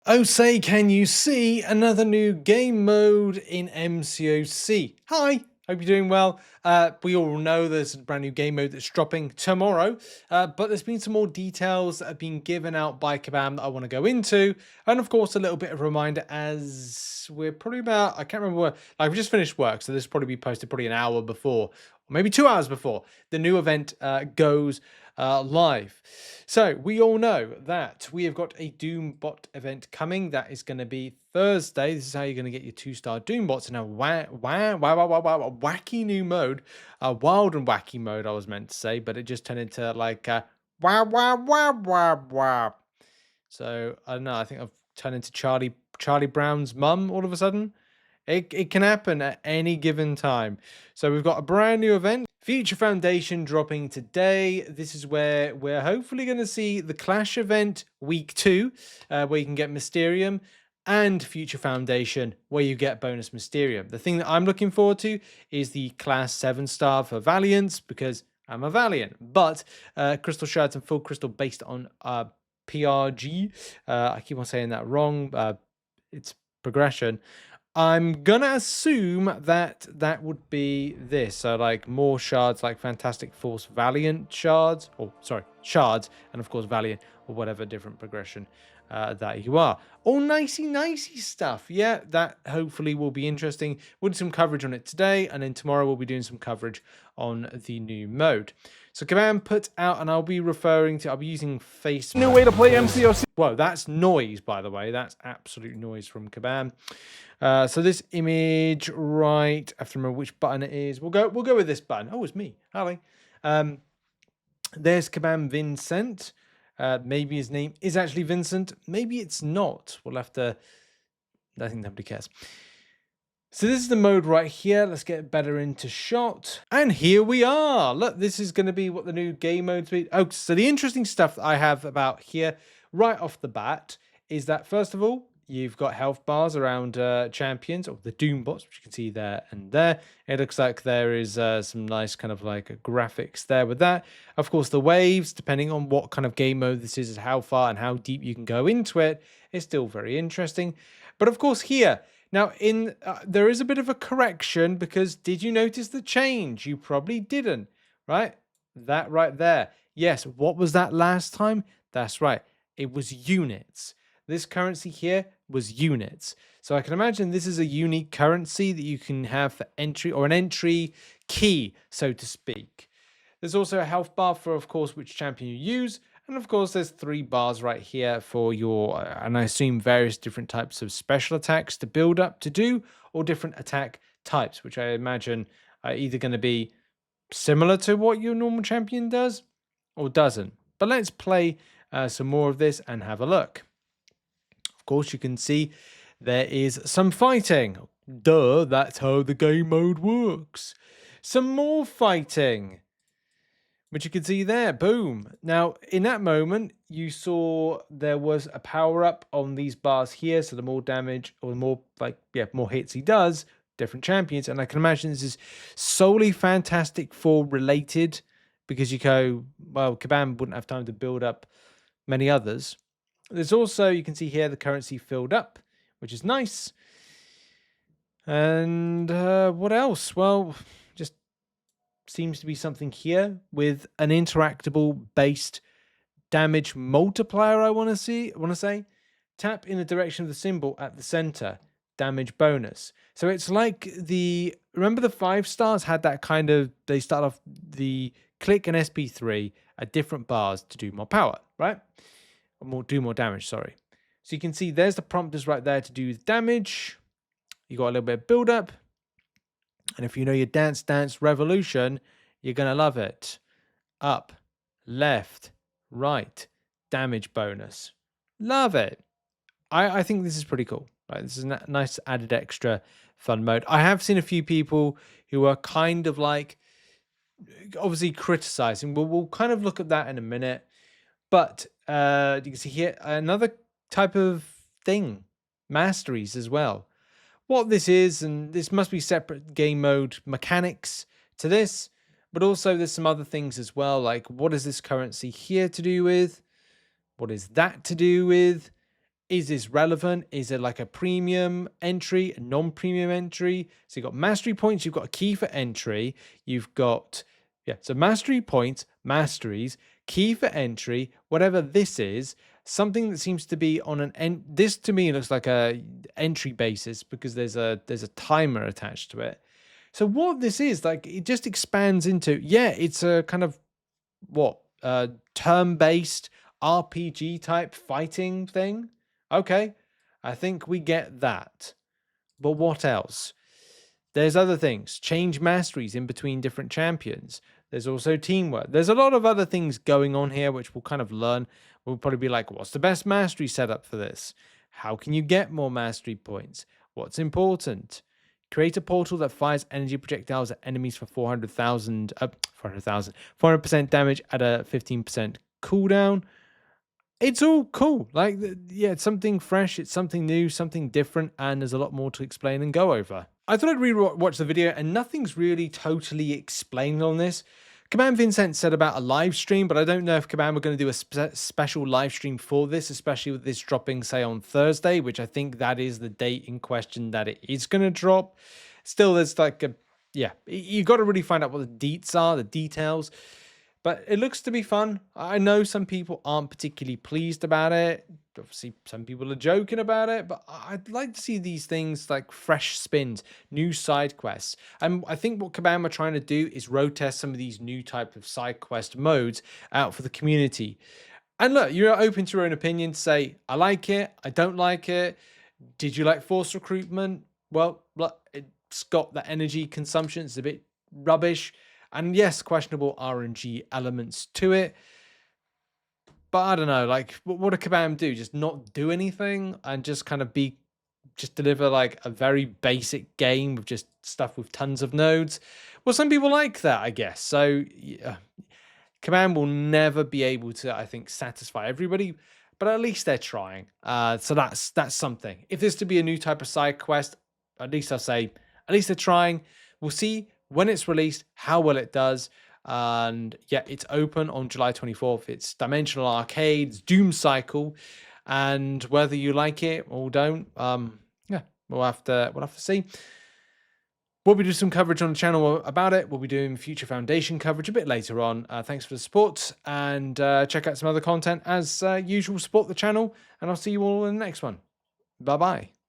Oh, say, can you see another new game mode in MCOC? Hi, hope you're doing well. We all know there's a brand new game mode that's dropping tomorrow, but there's been some more details that have been given out by Kabam that I want to go into, and of course, a little bit of a reminder as we're probably about, I can't remember where, like we just finished work, so this will probably be posted probably an hour before, or maybe 2 hours before the new event goes live. So we all know that we have got a Doom bot event coming. That is going to be Thursday. This is how you're going to get your 2-star Doom bots in a wacky new mode, a wild and wacky mode. I was meant to say, but it just turned into like wow wow wow wow wow. So I don't know. I think I've turned into Charlie Brown's mum all of a sudden. It can happen at any given time. So we've got a brand new event, Future Foundation, dropping today. This is where we're hopefully going to see the Clash event week 2, where you can get Mysterium, and Future Foundation, where you get bonus Mysterium. The thing that I'm looking forward to is the Class 7-star for Valiants, because I'm a Valiant. But Crystal Shards and Full Crystal based on PRG. I keep on saying that wrong. It's progression. I'm gonna assume that that would be this. So like more shards, like Fantastic Force Valiant shards, or sorry, shards, and of course Valiant, or whatever different progression that you are. All nicey stuff. Yeah, that hopefully will be interesting. We'll do some coverage on it today, and then tomorrow we'll be doing some coverage on the new mode. So Kabam put out, and I'll be using face. New way to play MCOC. Whoa, that's noise, by the way. That's absolute noise from Kabam. So this image, right, I have to remember which button it is. We'll go with this button. Oh, it's me. Hi. There's Kabam Vincent. Maybe his name is actually Vincent. Maybe it's not. We'll have to. I think nobody cares. So this is the mode right here. Let's get better into shot. And here we are. Look, this is going to be what the new game mode's be. Oh, so the interesting stuff that I have about here right off the bat is that, first of all, you've got health bars around champions, or the Doom bots, which you can see there and there. It looks like there is some nice kind of like graphics there with that. Of course, the waves, depending on what kind of game mode this is, how far and how deep you can go into it, is still very interesting. But of course here, now in there is a bit of a correction, because did you notice the change? You probably didn't, right? That right there. Yes, what was that last time? That's right. It was units. This currency here was units. So I can imagine this is a unique currency that you can have for entry, or an entry key, so to speak. There's also a health bar for, of course, which champion you use. And of course, there's 3 bars right here for your, and I assume various different types of special attacks to build up to do, or different attack types, which I imagine are either going to be similar to what your normal champion does or doesn't. But let's play some more of this and have a look. Of course, you can see there is some fighting. Duh, that's how the game mode works. Some more fighting, which you can see there. Boom. Now, in that moment, you saw there was a power-up on these bars here. So the more damage, or the more, like, yeah, more hits he does, different champions. And I can imagine this is solely Fantastic Four related, because you go, well, Kabam wouldn't have time to build up many others. There's also, you can see here, the currency filled up, which is nice. And what else? Well, just seems to be something here with an interactable based damage multiplier. I want to say, tap in the direction of the symbol at the center, damage bonus. So it's like remember the 5 stars had that kind of, they start off the click and SP3 at different bars to do more power, right? Do more damage, sorry. So you can see there's the prompters right there to do damage. You got a little bit of build up. And if you know your Dance Revolution, you're going to love it. Up, left, right, damage bonus. Love it. I think this is pretty cool. Right? This is a nice added extra fun mode. I have seen a few people who are kind of like, obviously criticizing. We'll kind of look at that in a minute. But you can see here another type of thing, masteries as well. What this is, and this must be separate game mode mechanics to this, but also there's some other things as well, like what is this currency here to do with? What is that to do with? Is this relevant? Is it like a premium entry, a non-premium entry? So you've got mastery points, you've got a key for entry, you've got, yeah, so mastery points, masteries, key for entry, whatever this is, something that seems to be on an this to me looks like a entry basis because there's a timer attached to it. So what this is, like, it just expands into, yeah, it's a kind of what, turn-based RPG type fighting thing. Okay, I think we get that. But what else? There's other things. Change masteries in between different champions. There's also teamwork. There's a lot of other things going on here, which we'll kind of learn. We'll probably be like, what's the best mastery setup for this? How can you get more mastery points? What's important? Create a portal that fires energy projectiles at enemies for 400% damage at a 15% cooldown. It's all cool. Like, yeah, it's something fresh, it's something new, something different, and there's a lot more to explain and go over. I thought I'd re-watch the video, and nothing's really totally explained on this. Command Vincent said about a live stream, but I don't know if Command were going to do a special live stream for this, especially with this dropping, say, on Thursday, which I think that is the date in question that it is going to drop. Still, there's like a, yeah, you got to really find out what the deets are, the details. But it looks to be fun. I know some people aren't particularly pleased about it. Obviously, some people are joking about it, but I'd like to see these things like fresh spins, new side quests. And I think what Kabam are trying to do is road test some of these new type of side quest modes out for the community. And look, you're open to your own opinion. Say, I like it, I don't like it. Did you like forced recruitment? Well, it's got the energy consumption. It's a bit rubbish. And yes, questionable RNG elements to it. But I don't know, like, what do Kabam do? Just not do anything and just kind of just deliver like a very basic game with just stuff with tons of nodes? Well, some people like that, I guess. So yeah, Kabam will never be able to, I think, satisfy everybody, but at least they're trying. So that's something. If there's to be a new type of side quest, at least I'll say, at least they're trying. We'll see when it's released, how well it does. And yeah, it's open on July 24th. It's Dimensional Arcade's Doom Cycle. And whether you like it or don't, yeah, we'll have to see. We'll be doing some coverage on the channel about it. We'll be doing future Foundation coverage a bit later on. Thanks for the support, and check out some other content as usual. Support the channel, and I'll see you all in the next one. Bye-bye.